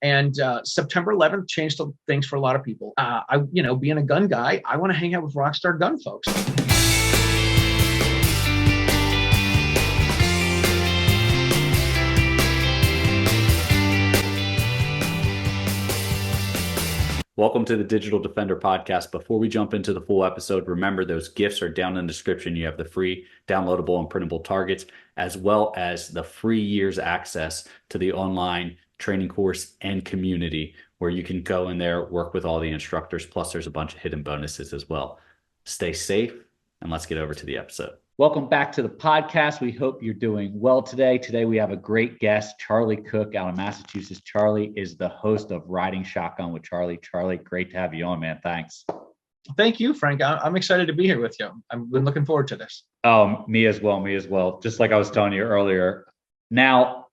And September 11th changed things for a lot of people. Being a gun guy, I want to hang out with rock star gun folks. Welcome to the Digital Defender podcast. Before we jump into the full episode, remember those gifts are down in the description. You have the free downloadable and printable targets, as well as the free year's access to the online training course and community where you can go in there, work with all the instructors. Plus, there's a bunch of hidden bonuses as well. Stay safe, and let's get over to the episode. Welcome back to the podcast. We hope you're doing well today. Today, we have a great guest, Charlie Cook out of Massachusetts. Charlie is the host of Riding Shotgun with Charlie. Charlie, great to have you on, man. Thanks. Thank you, Frank. I'm excited to be here with you. I've been looking forward to this. Oh, me as well. Just like I was telling you earlier. Now,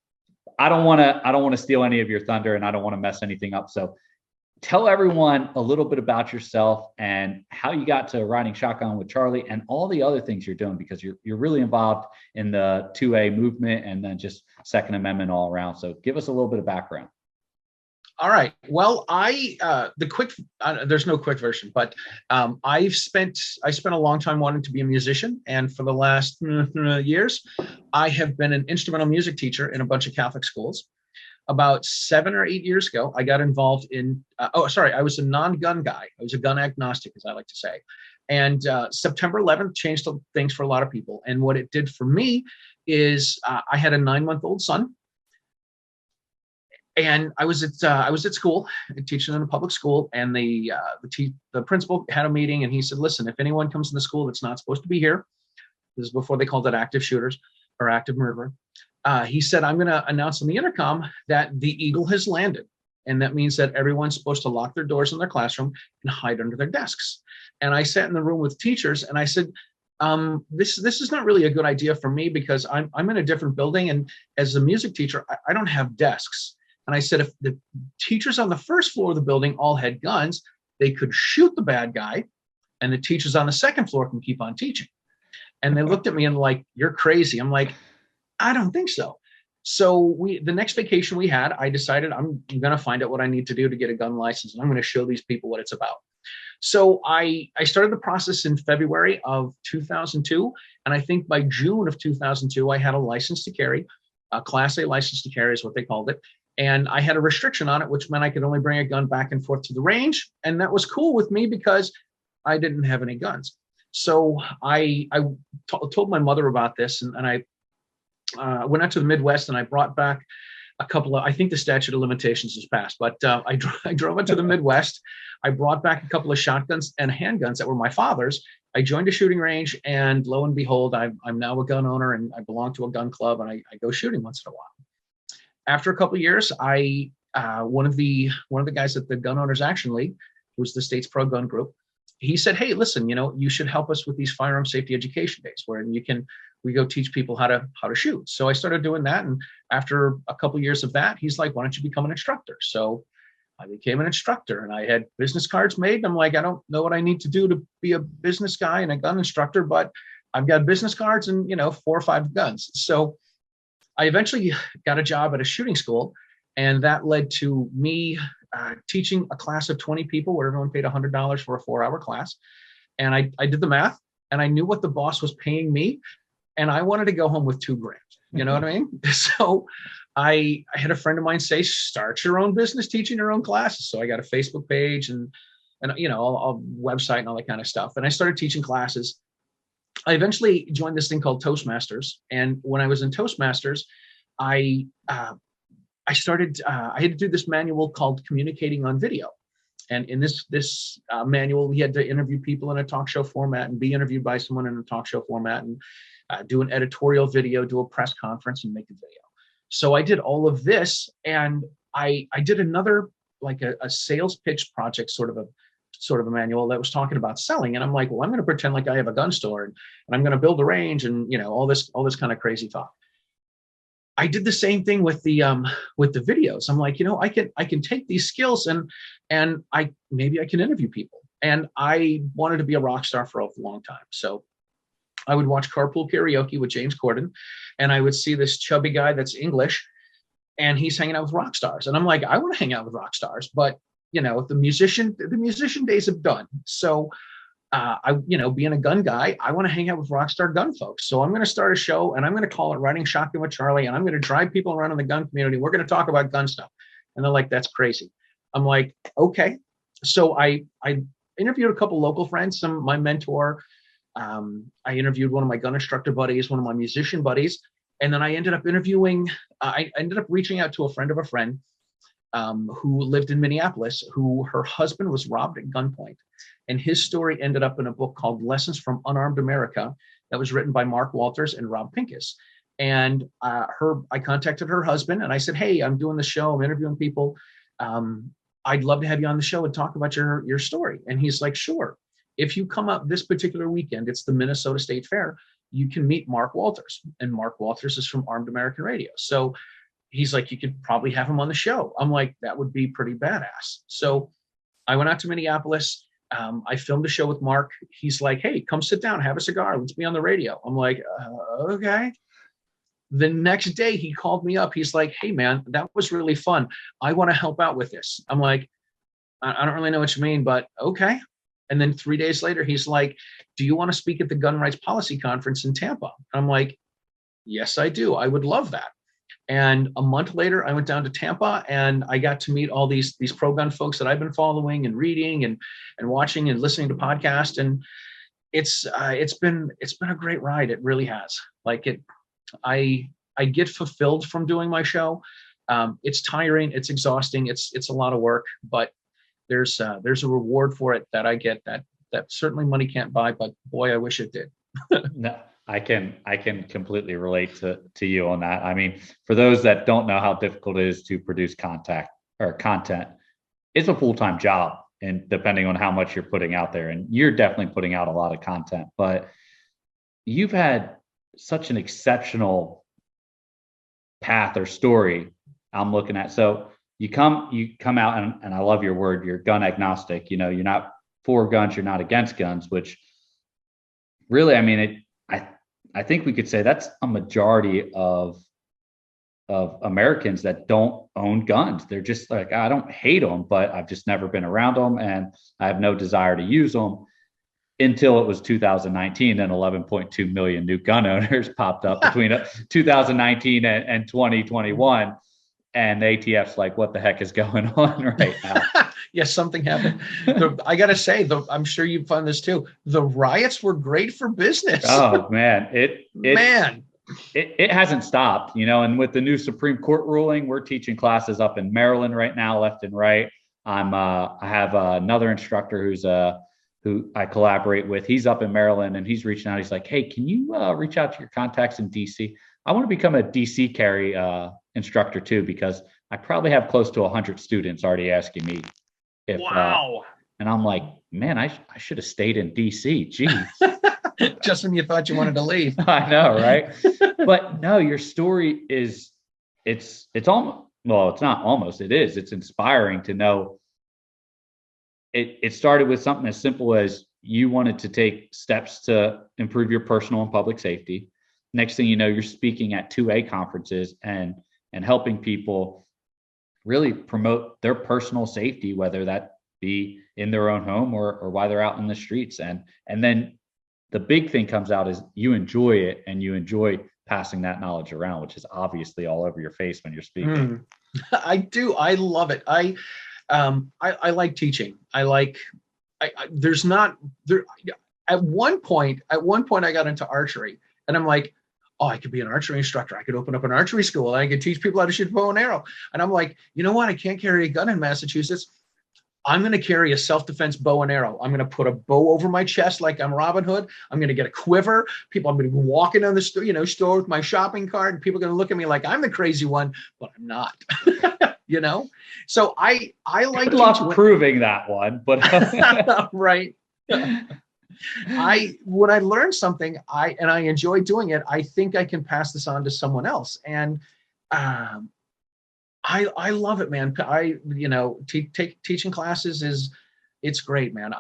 I don't want to steal any of your thunder, and I don't want to mess anything up. So tell everyone a little bit about yourself and how you got to Riding Shotgun with Charlie and all the other things you're doing, because you're really involved in the 2A movement and then just Second Amendment all around. So give us a little bit of background. All right. Well, there's no quick version, but I spent a long time wanting to be a musician. And for the last years, I have been an instrumental music teacher in a bunch of Catholic schools. About 7 or 8 years ago, I got involved in, I was a non-gun guy. I was a gun agnostic, as I like to say. And September 11th changed things for a lot of people. And what it did for me is I had a 9-month-old son. And I was at school, teaching in a public school, and the principal had a meeting, and he said, "Listen, if anyone comes in the school that's not supposed to be here," this is before they called it active shooters or active murderer. He said, "I'm going to announce on the intercom that the eagle has landed, and that means that everyone's supposed to lock their doors in their classroom and hide under their desks." And I sat in the room with teachers, and I said, "This is not really a good idea for me, because I'm in a different building, and as a music teacher, I don't have desks." And I said, if the teachers on the first floor of the building all had guns, they could shoot the bad guy, and the teachers on the second floor can keep on teaching. And they looked at me and like, "You're crazy." I'm like, "I don't think so." So the next vacation we had, I decided I'm going to find out what I need to do to get a gun license, and I'm going to show these people what it's about. So I started the process in February of 2002. And I think by June of 2002, I had a license to carry, a Class A license to carry is what they called it. And I had a restriction on it, which meant I could only bring a gun back and forth to the range. And that was cool with me because I didn't have any guns. So I told my mother about this, and I went out to the Midwest, and I brought back a couple of, I think the statute of limitations has passed, but I drove into the Midwest. I brought back a couple of shotguns and handguns that were my father's. I joined a shooting range, and lo and behold, I'm now a gun owner, and I belong to a gun club, and I go shooting once in a while. After a couple of years, one of the guys at the Gun Owners Action League, who's the state's pro-gun group, he said, "Hey, listen, you should help us with these firearm safety education days where we go teach people how to shoot." So I started doing that, and after a couple of years of that, he's like, "Why don't you become an instructor?" So I became an instructor, and I had business cards made. And I'm like, I don't know what I need to do to be a business guy and a gun instructor, but I've got business cards and 4 or 5 guns. So I eventually got a job at a shooting school, and that led to me teaching a class of 20 people where everyone paid $100 for a 4-hour class. And I did the math, and I knew what the boss was paying me, and I wanted to go home with $2,000. You know what I mean? So I had a friend of mine say, "Start your own business teaching your own classes." So I got a Facebook page and a website and all that kind of stuff. And I started teaching classes. I eventually joined this thing called Toastmasters. And when I was in Toastmasters, I started, I had to do this manual called Communicating on Video. And in this manual, we had to interview people in a talk show format and be interviewed by someone in a talk show format, and do an editorial video, do a press conference, and make a video. So I did all of this, and I did another, like a sales pitch project, sort of a manual that was talking about selling. And I'm like, well, I'm going to pretend like I have a gun store, and I'm going to build a range, and all this kind of crazy talk. I did the same thing with the videos. I'm like, I can take these skills and maybe I can interview people. And I wanted to be a rock star for a long time. So I would watch Carpool Karaoke with James Corden, and I would see this chubby guy that's English, and he's hanging out with rock stars. And I'm like, I want to hang out with rock stars, but the musician days have done. So being a gun guy, I want to hang out with rock star gun folks. So I'm going to start a show, and I'm going to call it Riding Shotgun with Charlie, and I'm going to drive people around in the gun community. We're going to talk about gun stuff. And they're like, that's crazy. I'm like, okay. So I interviewed a couple local friends, my mentor. I interviewed one of my gun instructor buddies, one of my musician buddies. And then I ended up reaching out to a friend of a friend who lived in Minneapolis, who her husband was robbed at gunpoint. And his story ended up in a book called Lessons from Unarmed America that was written by Mark Walters and Rob Pincus. And I contacted her husband and I said, hey, I'm doing the show. I'm interviewing people. I'd love to have you on the show and talk about your story. And he's like, sure. If you come up this particular weekend, it's the Minnesota State Fair, you can meet Mark Walters. And Mark Walters is from Armed American Radio. So he's like, you could probably have him on the show. I'm like, that would be pretty badass. So I went out to Minneapolis. I filmed a show with Mark. He's like, hey, come sit down, have a cigar. Let's be on the radio. I'm like, okay. The next day he called me up. He's like, hey man, that was really fun. I want to help out with this. I'm like, I don't really know what you mean, but okay. And then 3 days later, he's like, do you want to speak at the Gun Rights Policy Conference in Tampa? I'm like, yes, I do. I would love that. And a month later, I went down to Tampa and I got to meet all these pro-gun folks that I've been following and reading and watching and listening to podcasts. And it's been a great ride. It really has. I get fulfilled from doing my show. It's tiring. It's exhausting. It's a lot of work, but there's a reward for it that I get that certainly money can't buy, but boy, I wish it did. No, I can completely relate to you on that. I mean, for those that don't know how difficult it is to produce content, it's a full-time job, and depending on how much you're putting out there, and you're definitely putting out a lot of content, but you've had such an exceptional path or story I'm looking at. So you come out and I love your word, you're gun agnostic. You're not for guns, you're not against guns, which really, I mean, I think we could say that's a majority of Americans that don't own guns. They're just like, I don't hate them, but I've just never been around them and I have no desire to use them. Until it was 2019 and 11.2 million new gun owners popped up between 2019 and 2021. And the ATF's like, what the heck is going on right now? Yes, something happened. I got to say, I'm sure you found this too. The riots were great for business. Oh, man. It hasn't stopped, and with the new Supreme Court ruling, we're teaching classes up in Maryland right now, left and right. I have another instructor who I collaborate with. He's up in Maryland and he's reaching out. He's like, hey, can you reach out to your contacts in DC? I want to become a DC carry instructor too, because I probably have close to 100 students already asking me if, wow. And I'm like, man, I should have stayed in DC. Geez. Just when you thought you wanted to leave. I know, right? But no, your story it's almost, well, it's not almost, it is. It's inspiring to know. It started with something as simple as you wanted to take steps to improve your personal and public safety. Next thing you know, you're speaking at 2A conferences and helping people really promote their personal safety, whether that be in their own home or while they're out in the streets. And then the big thing comes out is you enjoy it and you enjoy passing that knowledge around, which is obviously all over your face when you're speaking. I do. I love it. I like teaching. There's not there. At one point, I got into archery and I'm like, oh, I could be an archery instructor. I could open up an archery school and I could teach people how to shoot bow and arrow. And I'm like, you know what? I can't carry a gun in Massachusetts. I'm going to carry a self-defense bow and arrow. I'm going to put a bow over my chest like I'm Robin Hood. I'm going to get a quiver. I'm going to be walking down the store with my shopping cart, and people are going to look at me like I'm the crazy one, but I'm not. So I like Good luck proving that one, but right. When I learn something, I enjoy doing it, I think I can pass this on to someone else. And I love it, man. Teaching classes it's great, man.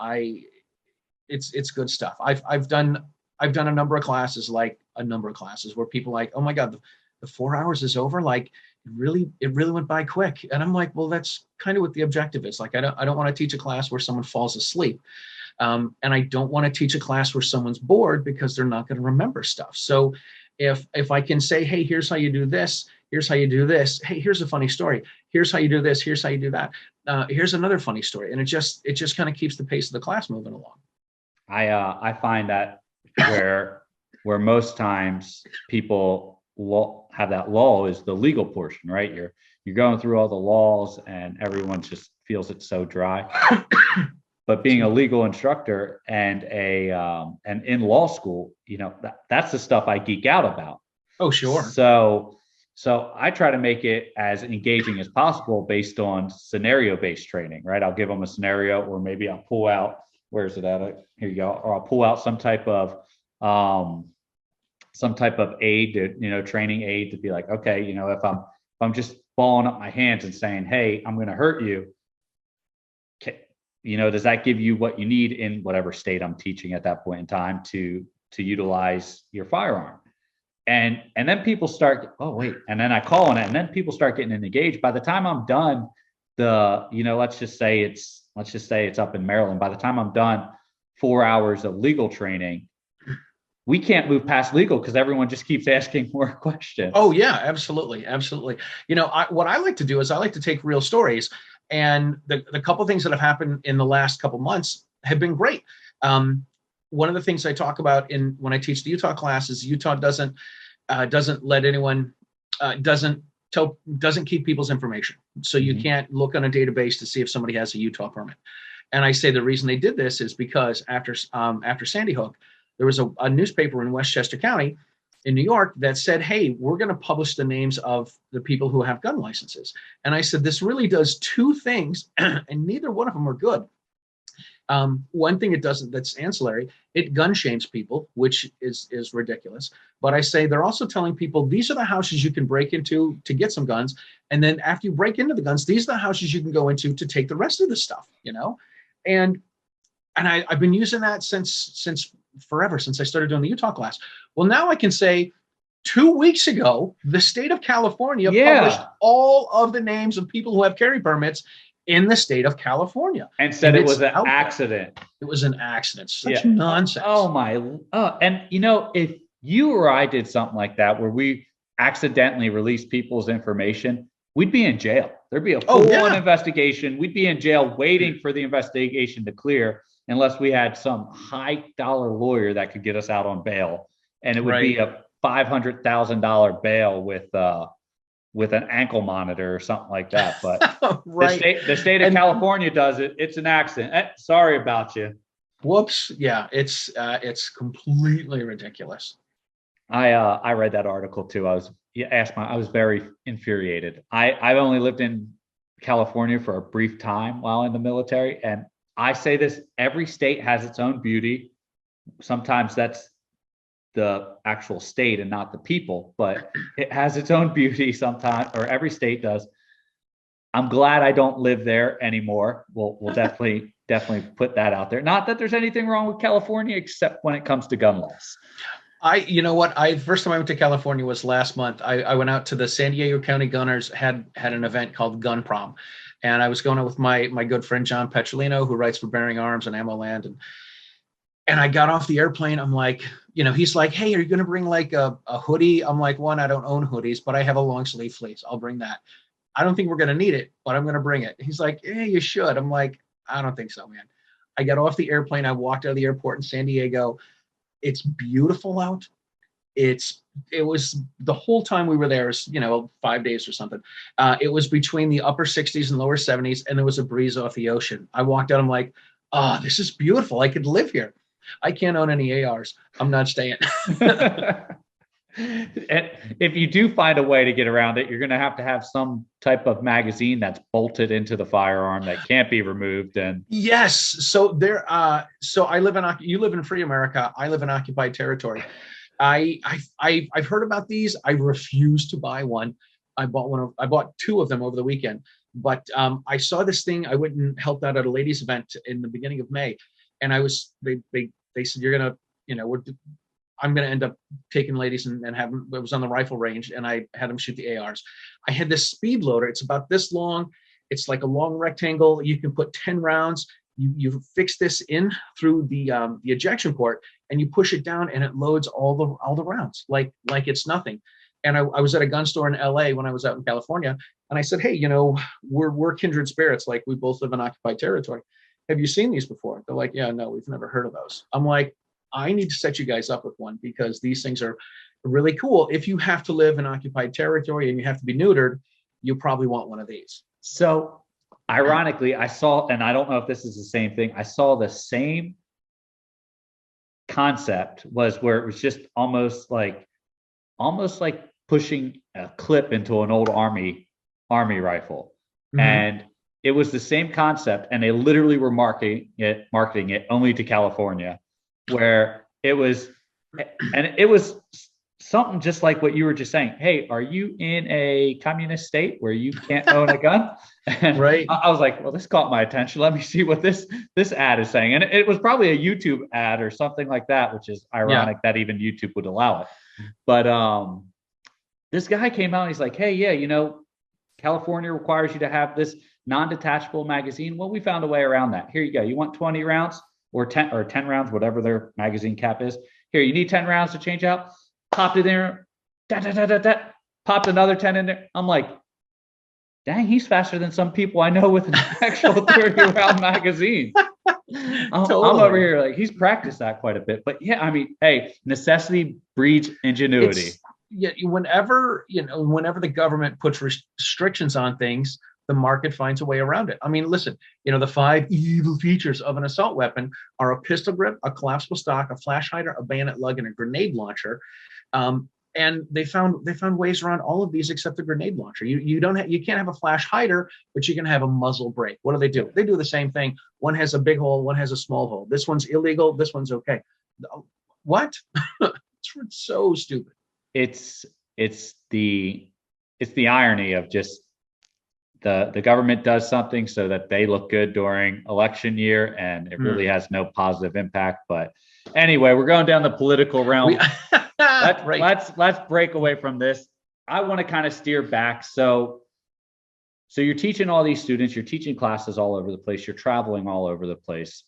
It's good stuff. I've done a number of classes where people are like, oh my God, the 4 hours is over. Like, it really went by quick. And I'm like, well, that's kind of what the objective is. Like, I don't want to teach a class where someone falls asleep. And I don't want to teach a class where someone's bored because they're not going to remember stuff. So if I can say, hey, here's how you do this, here's how you do this, hey, here's a funny story, here's how you do this, here's how you do that, here's another funny story, and it just kind of keeps the pace of the class moving along. I find that where most times people have that lull is the legal portion, right? You're going through all the laws and everyone just feels it's so dry. But being a legal instructor and and in law school, that's the stuff I geek out about. Oh, sure. So I try to make it as engaging as possible based on scenario-based training, right? I'll give them a scenario, or maybe I'll pull out, where's it at? Here you go. Or I'll pull out some type of aid to, training aid to be like, okay, if I'm just balling up my hands and saying, hey, I'm going to hurt you. Does that give you what you need in whatever state I'm teaching at that point in time to utilize your firearm? And then people start, oh, wait. And then I call on it, and then people start getting engaged. By the time I'm done, let's just say it's up in Maryland. By the time I'm done 4 hours of legal training, we can't move past legal because everyone just keeps asking more questions. Oh, yeah, absolutely. Absolutely. What I like to do is I like to take real stories. And the couple of things that have happened in the last couple of months have been great. One of the things I talk about when I teach the Utah class is Utah doesn't let anyone, doesn't keep people's information. So you can't look on a database to see if somebody has a Utah permit. And I say the reason they did this is because after Sandy Hook, there was a newspaper in Westchester County in New York that said, hey, we're going to publish the names of the people who have gun licenses. And I said, this really does two things, and neither one of them are good. One thing it doesn't, that's ancillary, it gun shames people, which is ridiculous. But I say they're also telling people, these are the houses you can break into to get some guns. And then after you break into the guns, these are the houses you can go into to take the rest of the stuff, And I've been using that since forever, since I started doing the Utah class. Well, now I can say 2 weeks ago, the state of California published all of the names of people who have carry permits in the state of California. And said it was an accident. It was an accident. Such nonsense. Oh my. And if you or I did something like that, where we accidentally released people's information, we'd be in jail. There'd be a full-on investigation. We'd be in jail waiting for the investigation to clear, unless we had some high-dollar lawyer that could get us out on bail. And it would be a $500,000 bail with an ankle monitor or something like that. But the state of California does it. It's an accident. Sorry about you. Whoops. Yeah, it's completely ridiculous. I read that article too. I was very infuriated. I've only lived in California for a brief time while in the military, and I say this: every state has its own beauty. Sometimes that's the actual state and not the people, but it has its own beauty sometimes, or every state does. I'm glad I don't live there anymore. We'll definitely put that out there. Not that there's anything wrong with California, except when it comes to gun laws. First time I went to California was last month. I went out to the San Diego County Gunners had an event called Gun Prom. And I was going out with my good friend, John Petrolino, who writes for Bearing Arms and Ammo Land. And I got off the airplane. I'm like, he's like, hey, are you going to bring like a hoodie? I'm like, one, I don't own hoodies, but I have a long sleeve fleece. I'll bring that. I don't think we're going to need it, but I'm going to bring it. He's like, yeah, you should. I'm like, I don't think so, man. I got off the airplane. I walked out of the airport in San Diego. It's beautiful out. It was the whole time we were there, 5 days or something. It was between the upper 60s and lower 70s, and there was a breeze off the ocean. I walked out. I'm like, oh, this is beautiful. I could live here. I can't own any ARs. I'm not staying. And if you do find a way to get around it, you're going to have some type of magazine that's bolted into the firearm that can't be removed. And yes, so you live in free America. I live in occupied territory. I've heard about these. I refuse to buy one. I bought two of them over the weekend, but I saw this thing. I went and helped out at a ladies event in the beginning of May, and they said, you're gonna, I'm going to end up taking ladies and have them. It was on the rifle range, and I had them shoot the ARs. I had this speed loader. It's about this long. It's like a long rectangle. You can put 10 rounds. You fix this in through the ejection port, and you push it down, and it loads all the rounds like it's nothing. And I was at a gun store in LA when I was out in California, and I said, hey, we're kindred spirits. Like, we both live in occupied territory. Have you seen these before? They're like, yeah, no, we've never heard of those. I'm like, I need to set you guys up with one, because these things are really cool. If you have to live in occupied territory and you have to be neutered, you probably want one of these. So ironically, I saw, and I don't know if this is the same thing, I saw the same concept, was where it was just almost like pushing a clip into an old army rifle. Mm-hmm. And it was the same concept, and they literally were marketing it only to California, where it was something just like what you were just saying. Hey, are you in a communist state where you can't own a gun? And right. I was like, well, this caught my attention. Let me see what this ad is saying. And it was probably a YouTube ad or something like that, which is ironic that even YouTube would allow it. But this guy came out and he's like, hey, yeah, California requires you to have this non-detachable magazine. Well, we found a way around that. Here you go. You want 20 rounds or 10 rounds, whatever their magazine cap is. Here, you need 10 rounds to change out. Popped it in there. Popped another 10 in there. I'm like, dang, he's faster than some people I know with an actual 30-round magazine. I'm over here like, he's practiced that quite a bit. But yeah, I mean, hey, necessity breeds ingenuity. Whenever the government puts restrictions on things, the market finds a way around it. I mean, listen, the 5 evil features of an assault weapon are a pistol grip, a collapsible stock, a flash hider, a bayonet lug, and a grenade launcher. And they found ways around all of these except the grenade launcher. You can't have a flash hider, but you can have a muzzle brake. What do? They do the same thing. One has a big hole, one has a small hole. This one's illegal, this one's okay. What? It's so stupid. It's the irony of just the government does something so that they look good during election year, and it really has no positive impact. But anyway, we're going down the political realm. Let's break away from this. I want to kind of steer back. So you're teaching all these students, you're teaching classes all over the place, you're traveling all over the place.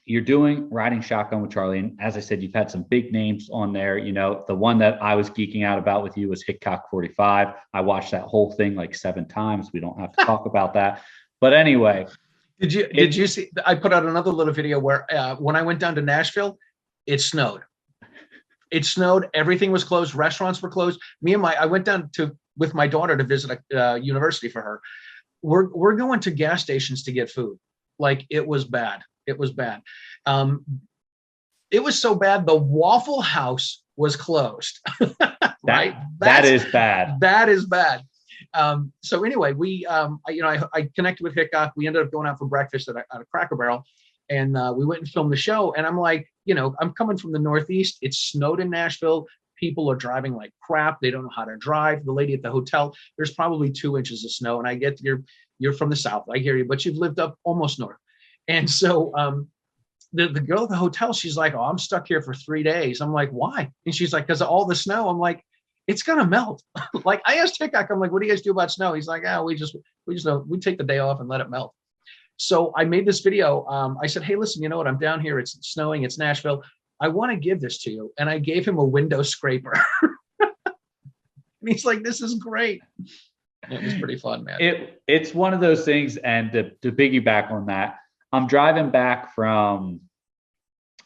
You're doing Riding Shotgun with Charlie. And as I said, you've had some big names on there. The one that I was geeking out about with you was Hickok 45. I watched that whole thing like 7 times. We don't have to talk about that. But anyway. Did you see, I put out another little video where when I went down to Nashville, it snowed. It snowed. Everything was closed. Restaurants were closed. I went down with my daughter to visit a university for her. We're going to gas stations to get food. Like, it was bad. It was bad. It was so bad, the Waffle House was closed. Right? That is bad. That is bad. So anyway, I connected with Hickok. We ended up going out for breakfast at a Cracker Barrel, and we went and filmed the show. And I'm like, I'm coming from the Northeast. It snowed in Nashville. People are driving like crap. They don't know how to drive. The lady at the hotel, there's probably 2 inches of snow. And I get you're from the South. I hear you, but you've lived up almost north. And so the girl at the hotel, she's like, oh, I'm stuck here for 3 days. I'm like, why? And she's like, because of all the snow. I'm like, it's going to melt. Like, I asked Hickok, I'm like, what do you guys do about snow? He's like, we take the day off and let it melt. So I made this video. I said, hey, listen, you know what? I'm down here. It's snowing. It's Nashville. I want to give this to you. And I gave him a window scraper. And he's like, this is great. It was pretty fun, man. It's one of those things. And to piggyback on that, I'm driving back from,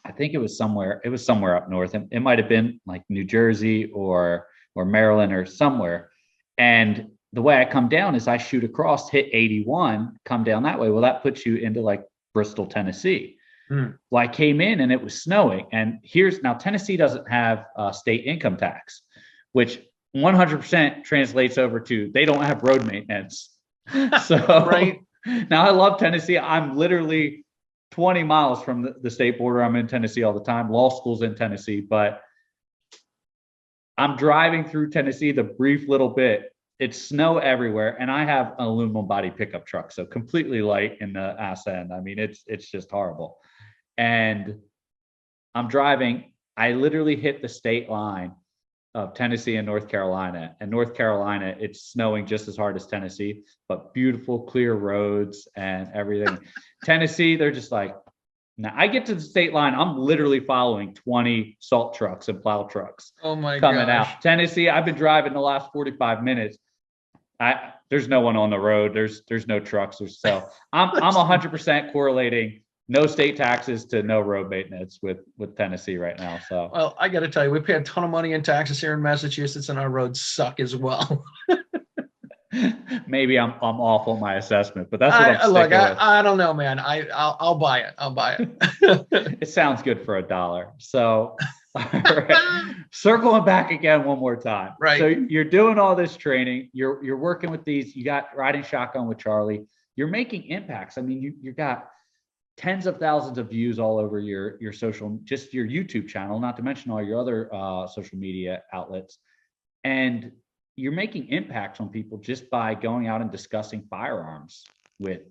I think it was somewhere up north. It might have been like New Jersey or Maryland or somewhere. And the way I come down is I shoot across, hit 81, come down that way. Well, that puts you into like Bristol, Tennessee. Well, I came in and it was snowing. And now Tennessee doesn't have state income tax, which 100% translates over to they don't have road maintenance. So right. Now I love Tennessee. I'm literally 20 miles from the state border. I'm in Tennessee all the time. Law school's in Tennessee, but I'm driving through Tennessee the brief little bit. It's snow everywhere, and I have an aluminum body pickup truck, so completely light in the ass end. I mean, it's just horrible. And I'm driving, I literally hit the state line of Tennessee and North Carolina. And North Carolina, it's snowing just as hard as Tennessee, but beautiful, clear roads and everything. Tennessee, they're just like, now I get to the state line, I'm literally following 20 salt trucks and plow trucks Oh my coming gosh. out. Tennessee, I've been driving the last 45 minutes. There's no one on the road. There's no trucks. So I'm 100% correlating no state taxes to no road maintenance with Tennessee right now. So, well, I got to tell you, we pay a ton of money in taxes here in Massachusetts, and our roads suck as well. maybe I'm off on my assessment, but that's what I'm sticking with. I don't know, man. I'll buy it. I'll buy it. It sounds good for $1. So, all right. Circling back again one more time. Right. So you're doing all this training. You're working with these. You got riding shotgun with Charlie. You're making impacts. I mean, you got tens of thousands of views all over your social, just your YouTube channel, not to mention all your other social media outlets. And you're making impacts on people just by going out and discussing firearms with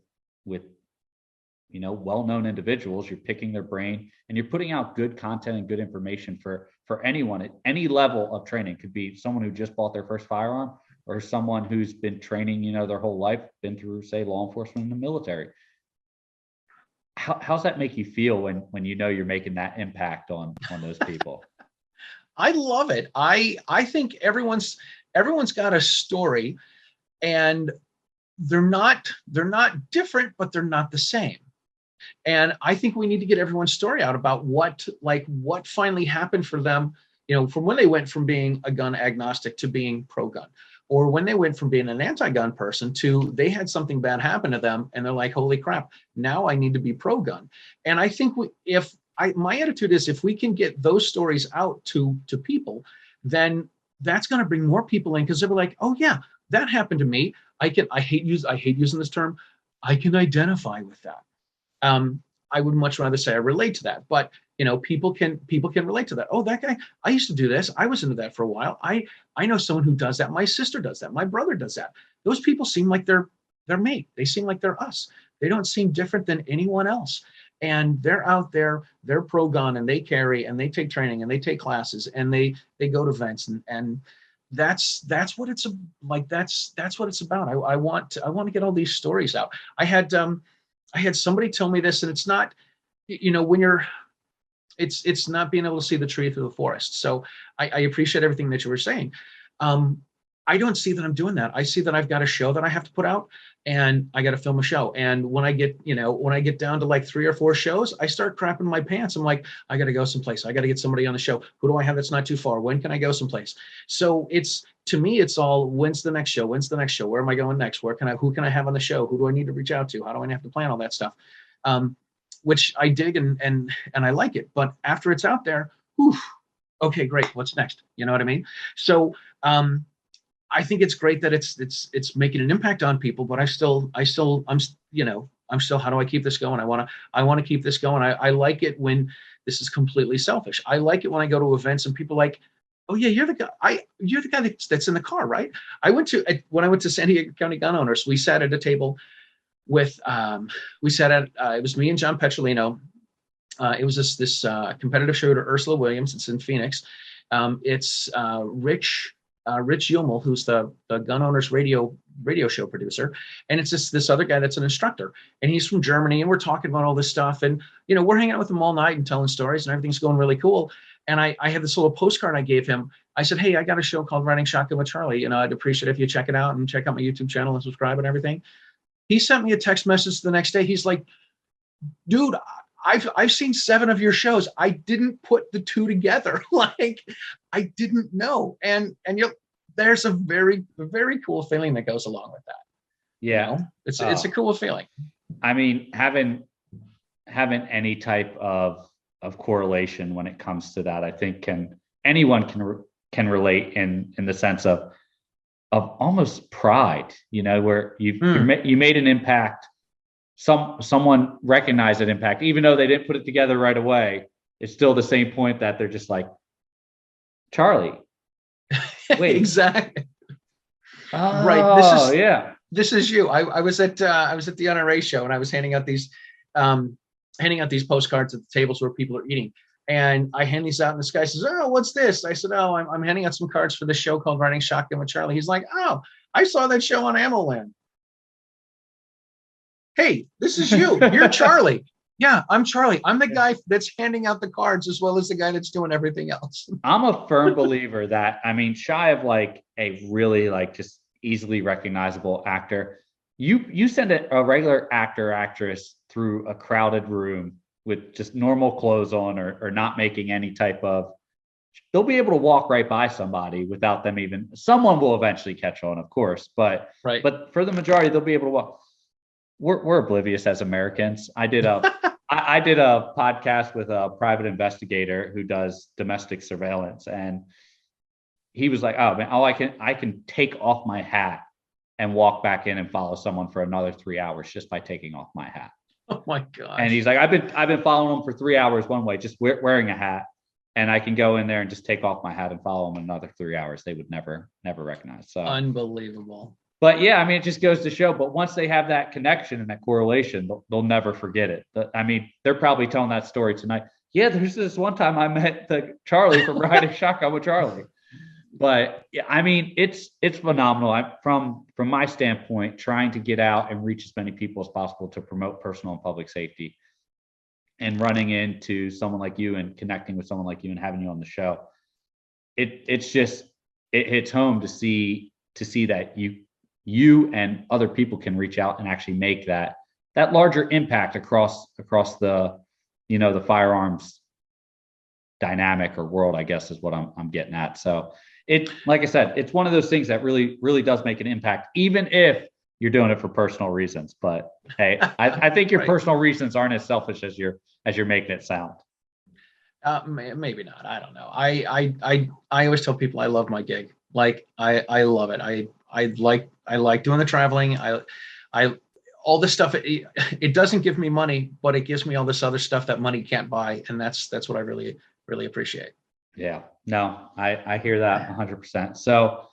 well-known individuals. You're picking their brain and you're putting out good content and good information for anyone at any level of training. Could be someone who just bought their first firearm or someone who's been training, their whole life, been through, say, law enforcement and the military. How's that make you feel when you're making that impact on those people? I love it. I think everyone's got a story, and they're not different, but they're not the same. And I think we need to get everyone's story out about what finally happened for them, from when they went from being a gun agnostic to being pro-gun, or when they went from being an anti-gun person to they had something bad happen to them and they're like, holy crap, now I need to be pro-gun. And I think my attitude is if we can get those stories out to people, then that's going to bring more people in, because they'll be like, oh yeah, that happened to me. I hate using this term. I can identify with that. I would much rather say I relate to that, but people can relate to that. Oh, that guy, I used to do this. I was into that for a while. I know someone who does that. My sister does that. My brother does that. Those people seem like they're me. They seem like they're us. They don't seem different than anyone else. And they're out there, they're pro-gun, and they carry, and they take training, and they take classes, and they go to events, and that's what it's like. That's what it's about. I want to get all these stories out. I had somebody tell me this, and it's not, when you're, it's not being able to see the tree through the forest. So I appreciate everything that you were saying. I don't see that I'm doing that. I see that I've got a show that I have to put out, and I got to film a show. And when I get down to like 3 or 4 shows, I start crapping my pants. I'm like, I got to go someplace. I got to get somebody on the show. Who do I have that's not too far? When can I go someplace? So to me, it's all, when's the next show? When's the next show? Where am I going next? Who can I have on the show? Who do I need to reach out to? How do I have to plan all that stuff? Which I dig and I like it. But after it's out there, whew, okay, great. What's next? You know what I mean? So, I think it's great that it's making an impact on people, but I'm still, how do I keep this going? I want to keep this going. I like it when this is completely selfish. I like it when I go to events and people are like, oh yeah, you're the guy that's in the car, right? When I went to San Diego County Gun Owners, we sat at a table with, it was me and John Petrolino. It was this competitive shooter, Ursula Williams. It's in Phoenix. It's Rich Yumel, who's the Gun Owners radio show producer, and it's this other guy that's an instructor, and he's from Germany, and we're talking about all this stuff, and we're hanging out with him all night and telling stories, and everything's going really cool. And I had this little postcard I gave him. I said, hey, I got a show called Riding Shotgun with Charlie. I'd appreciate it if you check it out and check out my YouTube channel and subscribe and everything. He sent me a text message the next day. He's like, dude, I've seen 7 of your shows. I didn't put the 2 together. Like, I didn't know. And there's a very, very cool feeling that goes along with that. Yeah. It's a cool feeling. I mean, having any type of correlation when it comes to that, I think anyone can relate in the sense of almost pride, where you made an impact. Someone recognized that impact, even though they didn't put it together right away. It's still the same point that they're just like, Charlie, wait, exactly. Oh, right. This is you. I was at the NRA show, and I was handing out these postcards at the tables where people are eating. And I hand these out, and this guy says, "Oh, what's this?" I said, "Oh, I'm handing out some cards for the show called Riding Shotgun with Charlie." He's like, "Oh, I saw that show on AmmoLand. Hey, this is you. You're Charlie." "Yeah, I'm Charlie. I'm the guy that's handing out the cards as well as the guy that's doing everything else." I'm a firm believer that, I mean, shy of like a really like just easily recognizable actor, you send a regular actor or actress through a crowded room with just normal clothes on, or not making any type of, they'll be able to walk right by somebody without them even, someone will eventually catch on, of course, but Right. for the majority, they'll be able to walk. We're oblivious as Americans. I did a podcast with a private investigator who does domestic surveillance, and he was like, "Oh man, I can take off my hat and walk back in and follow someone for another 3 hours just by taking off my hat." Oh my And gosh. he's like, I've been following them for 3 hours one way, just wearing a hat, and I can go in there and just take off my hat and follow them another 3 hours. They would never recognize. So, Unbelievable. but yeah, I mean, it just goes to show. But once they have that connection and that correlation, they'll never forget it. I mean, they're probably telling that story tonight. Yeah, there's this one time I met the Charlie from Riding Shotgun with Charlie. But yeah, I mean, it's phenomenal. From my standpoint, trying to get out and reach as many people as possible to promote personal and public safety, and running into someone like you and connecting with someone like you and having you on the show, it's just, it hits home to see that you and other people can reach out and actually make that larger impact across the, the firearms dynamic or world, I guess is what I'm getting at. So like I said, it's one of those things that really does make an impact, even if you're doing it for personal reasons. But hey, I think your Right. personal reasons aren't as selfish as you're making it sound. Maybe not. I don't know. I always tell people I love my gig. Like I love it. I like doing the traveling. I all this stuff. It doesn't give me money, but it gives me all this other stuff that money can't buy, and that's what I really appreciate. Yeah, no, I hear that 100%. So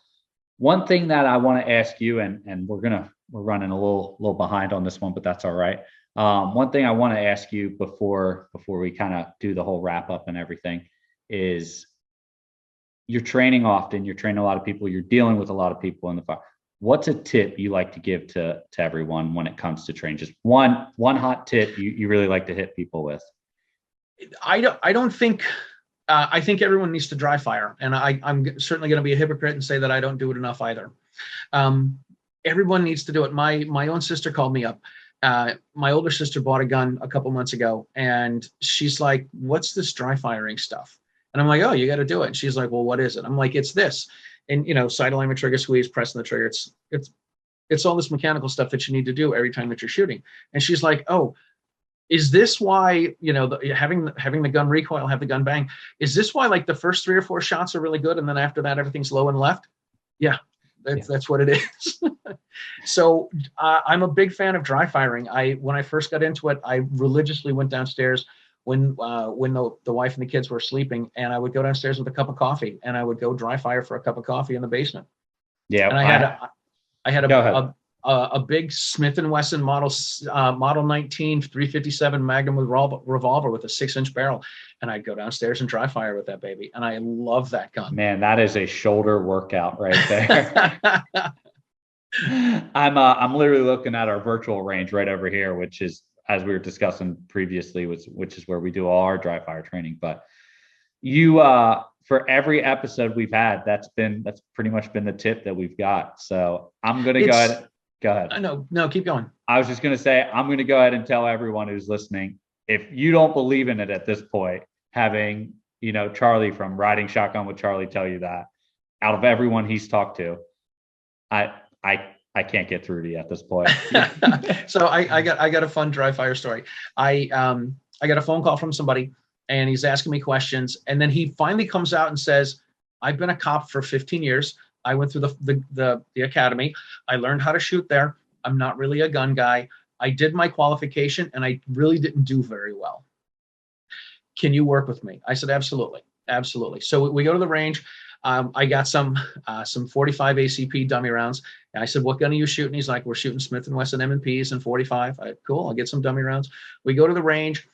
one thing that I want to ask you, and we're running a little behind on this one, but that's all right. One thing I want to ask you before we kind of do the whole wrap up and everything is, you're training often, you're training a lot of people, you're dealing with a lot of people in the fire. What's a tip you like to give to everyone when it comes to training? Just one hot tip you really like to hit people with. I don't think. I think everyone needs to dry fire, and I'm certainly going to be a hypocrite and say that I don't do it enough either. Everyone needs to do it. My own sister called me up. My older sister bought a gun a couple months ago, and she's like, "What's this dry firing stuff?" And I'm like, "Oh, you got to do it." And she's like, "Well, what is it?" I'm like, "It's this." And side alignment, trigger squeeze, pressing the trigger. It's all this mechanical stuff that you need to do every time that you're shooting. And she's like, "Oh, is this why, having the gun recoil, have the gun bang? Is this why like the first 3 or 4 shots are really good, and then after that everything's low and left?" Yeah, that's what it is. So I'm a big fan of dry firing. When I first got into it, I religiously went downstairs when the wife and the kids were sleeping, and I would go downstairs with a cup of coffee, and I would go dry fire for a cup of coffee in the basement. Yeah, And I had go ahead. a big Smith & Wesson model 19 357 Magnum with revolver with a 6-inch barrel, and I'd go downstairs and dry fire with that baby, and I love that gun. Man, that is a shoulder workout right there. I'm literally looking at our virtual range right over here, which is, as we were discussing previously, which is where we do all our dry fire training. But you, for every episode we've had, that's pretty much been the tip that we've got. So I'm gonna go ahead. Go ahead. No, keep going. I was just gonna say, I'm gonna go ahead and tell everyone who's listening, if you don't believe in it at this point, having Charlie from Riding Shotgun with Charlie tell you that, out of everyone he's talked to, I can't get through to you at this point. So I got a fun dry fire story. I got a phone call from somebody, and he's asking me questions, and then he finally comes out and says, "I've been a cop for 15 years. I went through the academy. I learned how to shoot there. I'm not really a gun guy. I did my qualification, and I really didn't do very well. Can you work with me?" I said, "Absolutely, absolutely." So we go to the range. I got some 45 ACP dummy rounds. And I said, "What gun are you shooting?" He's like, "We're shooting Smith & Wesson M&Ps and 45. Cool, I'll get some dummy rounds." We go to the range.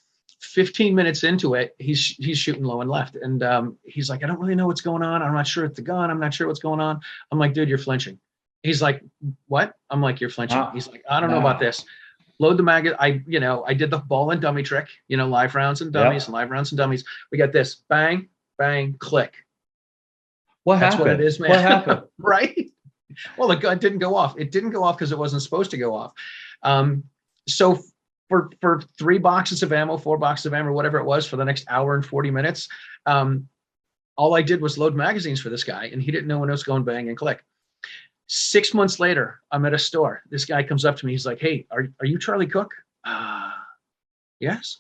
15 minutes into it, he's shooting low and left. And he's like, I don't really know what's going on. I'm not sure it's the gun. I'm not sure what's going on. I'm like, dude, you're flinching. He's like, what? I'm like, you're flinching. He's like, I don't know about this. Load the magazine. I did the ball and dummy trick, live rounds and dummies and live rounds and dummies. We got this bang, bang, click. That's what it is, man. What happened? Right? Well, the gun didn't go off. It didn't go off because it wasn't supposed to go off. So for 3 boxes of ammo, 4 boxes of ammo, whatever it was, for the next hour and 40 minutes, all I did was load magazines for this guy, and he didn't know when it was going bang and click. 6 months later, I'm at a store. This guy comes up to me. He's like, hey, are you Charlie Cook? Yes.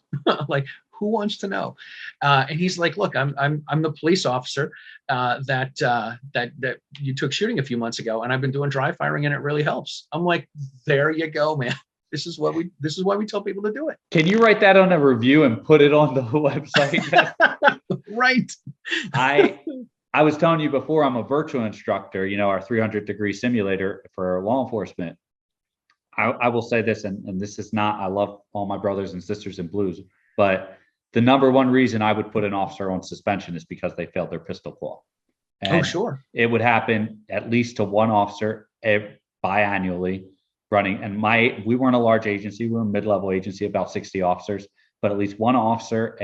Like, who wants to know? And he's like, look, I'm the police officer that you took shooting a few months ago, and I've been doing dry firing, and it really helps. I'm like, there you go, man. This is why we tell people to do it. Can you write that on a review and put it on the website? Right. I was telling you before, I'm a virtual instructor, our 300-degree simulator for law enforcement. I will say this, and this is not, I love all my brothers and sisters in blues, but the number one reason I would put an officer on suspension is because they failed their pistol qual. And sure. It would happen at least to one officer biannually running. And we weren't a large agency. We were a mid-level agency, about 60 officers, but at least one officer,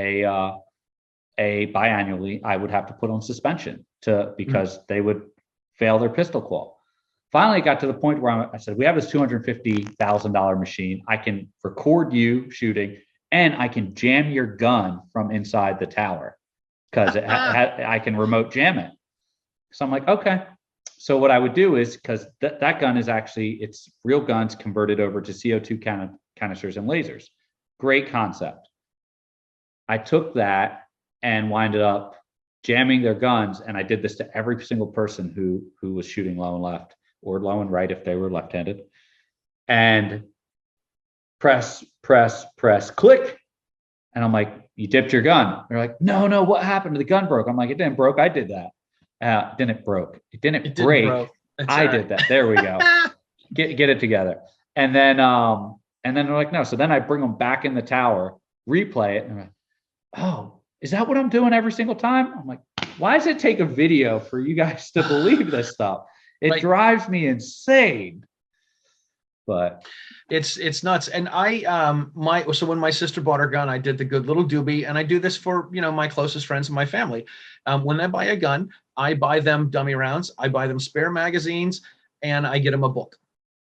biannually, I would have to put on suspension because they would fail their pistol qual. Finally, it got to the point where I said, we have this $250,000 machine. I can record you shooting, and I can jam your gun from inside the tower because I can remote jam it. So I'm like, okay. So what I would do is, because that gun is actually, it's real guns converted over to CO2 canisters and lasers. Great concept. I took that and winded up jamming their guns, and I did this to every single person who was shooting low and left, or low and right if they were left-handed, and press, click. And I'm like, you dipped your gun. They're like, no, what happened? The gun broke. I'm like, it didn't broke. I did that. It didn't break. I did that. There we go. Get it together. And then they're like, no. So then I bring them back in the tower, replay it, and I'm like, oh, is that what I'm doing every single time? I'm like, why does it take a video for you guys to believe this stuff? It drives me insane. But it's nuts. And so when my sister bought her gun, I did the good little doobie, and I do this for, my closest friends and my family. When they buy a gun, I buy them dummy rounds, I buy them spare magazines, and I get them a book.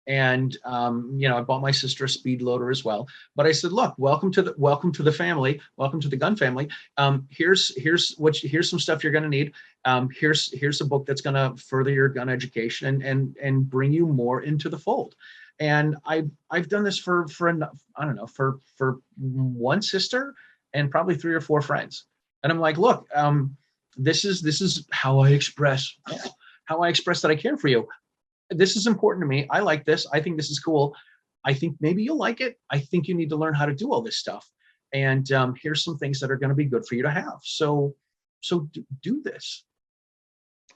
And I bought my sister a speed loader as well. But I said, look, welcome to the family, welcome to the gun family. Here's some stuff you're going to need. Here's a book that's going to further your gun education and bring you more into the fold. And I've done this for one sister and probably 3 or 4 friends. And I'm like, look, this is how I express that I care for you. This is important to me. I like this. I think this is cool. I think maybe you'll like it. I think you need to learn how to do all this stuff. And here's some things that are going to be good for you to have. So do this.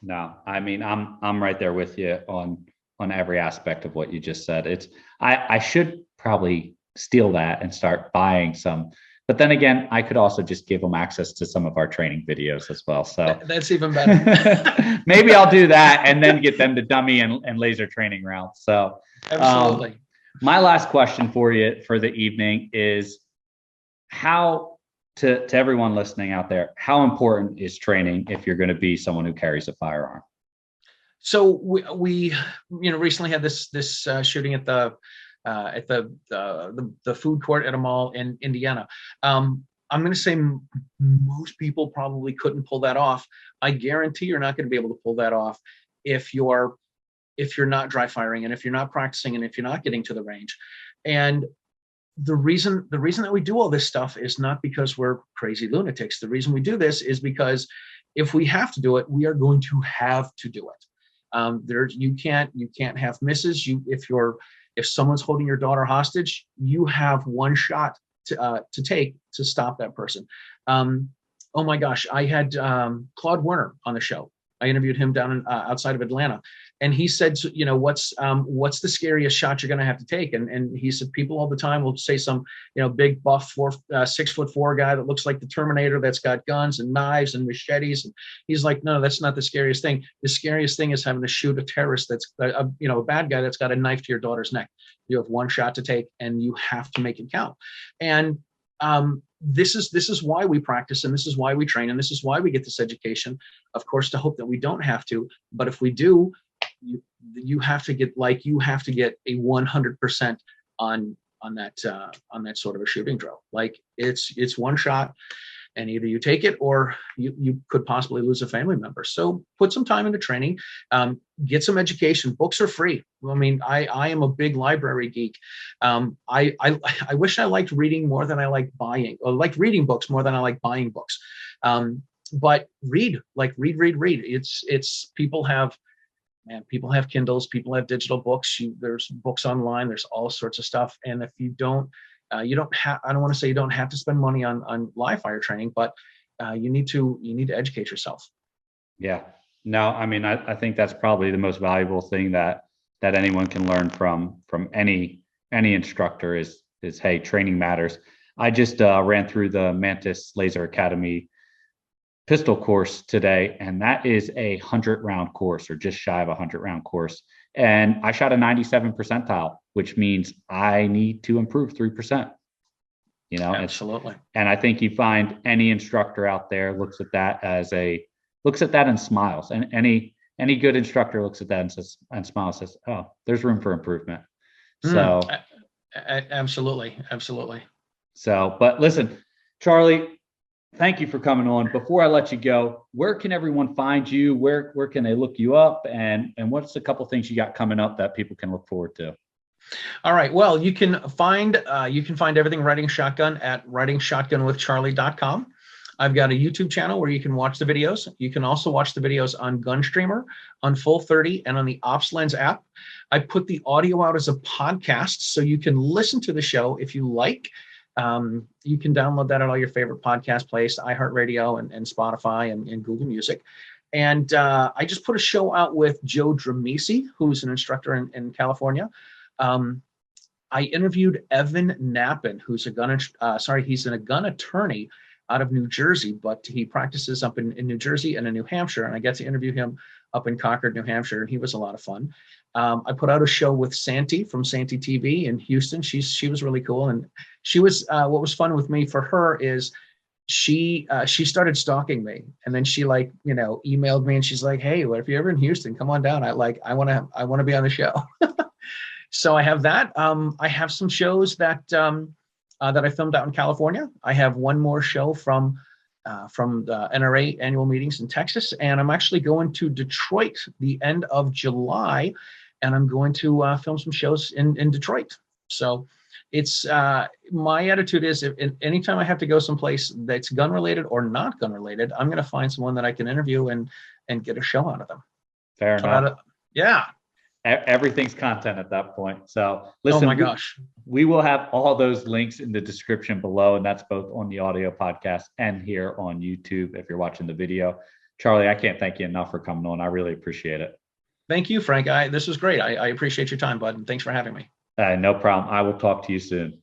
No, I mean, I'm right there with you on every aspect of what you just said. I should probably steal that and start buying some. But then again, I could also just give them access to some of our training videos as well. So that's even better. Maybe I'll do that and then get them to dummy and laser training routes. So absolutely. My last question for you for the evening is, how to everyone listening out there, how important is training if you're going to be someone who carries a firearm? So we recently had this shooting at the food court at a mall in Indiana. I'm going to say most people probably couldn't pull that off. I guarantee you're not going to be able to pull that off if you're not dry firing, and if you're not practicing, and if you're not getting to the range. And the reason that we do all this stuff is not because we're crazy lunatics. The reason we do this is because if we have to do it, we are going to have to do it. You can't have misses. If someone's holding your daughter hostage, you have one shot to take to stop that person. Oh my gosh, I had Claude Werner on the show. I interviewed him down outside of Atlanta, And he said, what's the scariest shot you're going to have to take? And he said, people all the time will say some, big buff 6'4" guy that looks like the Terminator, that's got guns and knives and machetes. And he's like, no, that's not the scariest thing. The scariest thing is having to shoot a terrorist that's a bad guy that's got a knife to your daughter's neck. You have one shot to take, and you have to make it count. And this is why we practice, and this is why we train, and this is why we get this education, of course, to hope that we don't have to. But if we do, you have to get a 100% on that sort of a shooting drill. Like it's one shot, and either you take it or you could possibly lose a family member. So put some time into training, get some education. Books are free. I mean, I am a big library geek. I wish I liked reading more than I like buying, or liked reading books more than I like buying books. But read. It's people have Kindles, people have digital books. There's books online. There's all sorts of stuff. And if you don't, I don't want to say you don't have to spend money on live fire training, but you need to educate yourself. Yeah. No, I mean, I think that's probably the most valuable thing that anyone can learn from any instructor is, hey, training matters. I just ran through the Mantis Laser Academy pistol course today, and that is 100-round course, or just shy of 100-round course. And I shot a 97 percentile, which means I need to improve 3%. Absolutely. And I think you find any instructor out there looks at that and smiles. And any good instructor looks at that and smiles, says, "Oh, there's room for improvement." So absolutely. So, but listen, Charlie, thank you for coming on. Before I let you go, where can everyone find you? Where can they look you up? And what's a couple things you got coming up that people can look forward to? All right. Well, you can find everything Riding Shotgun at ridingshotgunwithcharlie.com. I've got a YouTube channel where you can watch the videos. You can also watch the videos on Gunstreamer, on Full 30, and on the OpsLens app. I put the audio out as a podcast, so you can listen to the show if you like. You can download that at all your favorite podcast places, iHeartRadio and Spotify and Google Music. And I just put a show out with Joe Dramisi, who's an instructor in California. I interviewed Evan Knappen, who's he's a gun attorney out of New Jersey, but he practices up in New Jersey and in New Hampshire. And I got to interview him up in Concord, New Hampshire, and he was a lot of fun. I put out a show with Santi from Santi TV in Houston. She was really cool. And she was, what was fun with me for her is she started stalking me, and then she emailed me, and she's like, "Hey, well, if you're ever in Houston, come on down. I want to be on the show." So I have that. I have some shows that I filmed out in California. I have one more show from the NRA annual meetings in Texas, and I'm actually going to Detroit the end of July, and I'm going to film some shows in Detroit. So it's my attitude is, if anytime I have to go someplace that's gun related or not gun related, I'm going to find someone that I can interview and get a show out of them. Fair enough. Yeah. Everything's content at that point. So listen, oh my gosh, we will have all those links in the description below, and that's both on the audio podcast and here on YouTube if you're watching the video. Charlie, I can't thank you enough for coming on. I really appreciate it. Thank you, Frank. This was great. I appreciate your time, bud, and thanks for having me. No problem. I will talk to you soon.